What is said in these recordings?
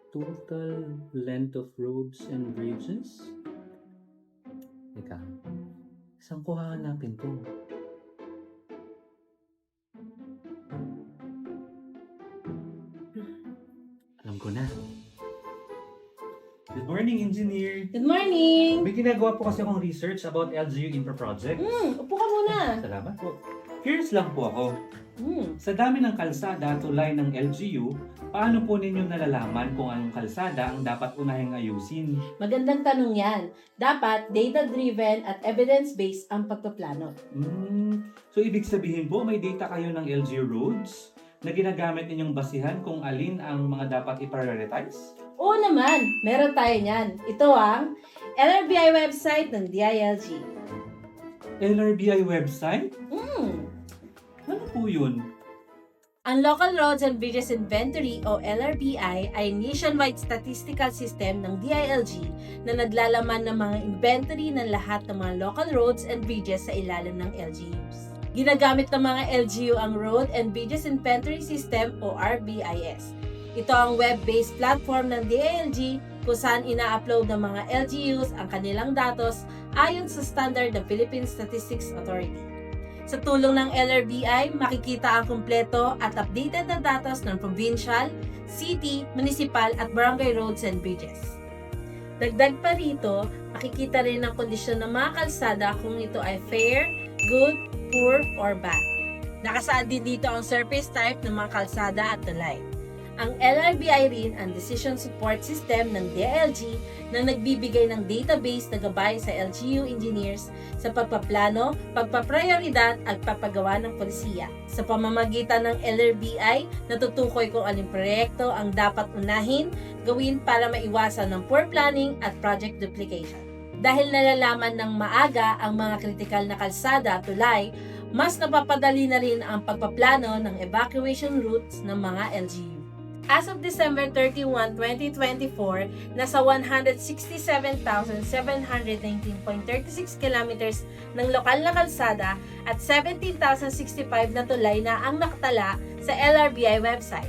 Total length of roads and bridges? Teka, saan ko hahanapin to? Alam ko na. Good morning, engineer! Good morning! May ginagawa po kasi akong research about LGU Infra Projects. Upo ka muna. Salamat po. Curious lang po ako. Sa dami ng kalsada tulay ng LGU, paano po ninyo nalalaman kung anong kalsada ang dapat unahing ayusin? Magandang tanong yan. Dapat data-driven at evidence-based ang pagpaplano. So ibig sabihin po may data kayo ng LGU roads na ginagamit ninyong basihan kung alin ang mga dapat i-prioritize? Oo naman, meron tayo niyan. Ito ang LRBI website ng DILG. LRBI website? Ano po yun? Ang Local Roads and Bridges Inventory o LRBI ay nationwide statistical system ng DILG na naglalaman ng mga inventory ng lahat ng mga local roads and bridges sa ilalim ng LGUs. Ginagamit ng mga LGU ang Road and Bridges Inventory System o RBIS. Ito ang web-based platform ng DILG kung saan ina-upload ng mga LGUs ang kanilang datos ayon sa standard ng Philippine Statistics Authority. Sa tulong ng LRBI, makikita ang kumpleto at updated na datos ng provincial, city, municipal at barangay roads and bridges. Dagdag pa rito, makikita rin ang kondisyon ng mga kalsada kung ito ay fair, good, poor, or bad. Nakasaad din dito ang surface type ng mga kalsada at tulay. Ang LRBI rin ang Decision Support System ng DILG na nagbibigay ng database na gabay sa LGU engineers sa pagpaplano, pagpaprioridad at papagawa ng polisiya. Sa pamamagitan ng LRBI, natutukoy kung aling proyekto ang dapat unahin, gawin para maiwasan ng poor planning at project duplication. Dahil nalalaman ng maaga ang mga kritikal na kalsada at tulay, mas napapadali na rin ang pagpaplano ng evacuation routes ng mga LGU. As of December 31, 2024, nasa 167,719.36 kilometers ng lokal na kalsada at 17,065 na tulay na ang nakatala sa LRBI website.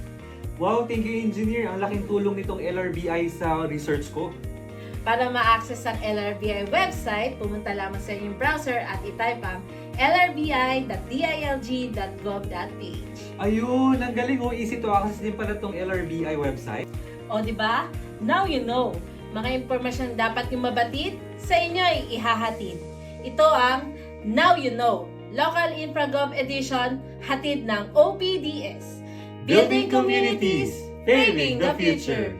Wow, thank you, engineer! Ang laking tulong nitong LRBI sa research ko. Para ma-access ang LRBI website, pumunta lamang sa inyong browser at itype ang lrbI.dilg.gov.ph. Ayun, ang galing oh. Easy to access din pala itong LRBI website. O di ba? Now you know. Mga impormasyon dapat yung mabatid, sa inyo ay ihahatid. Ito ang Now You Know, Local InfraGov Edition, hatid ng OPDS. Building communities, paving the future.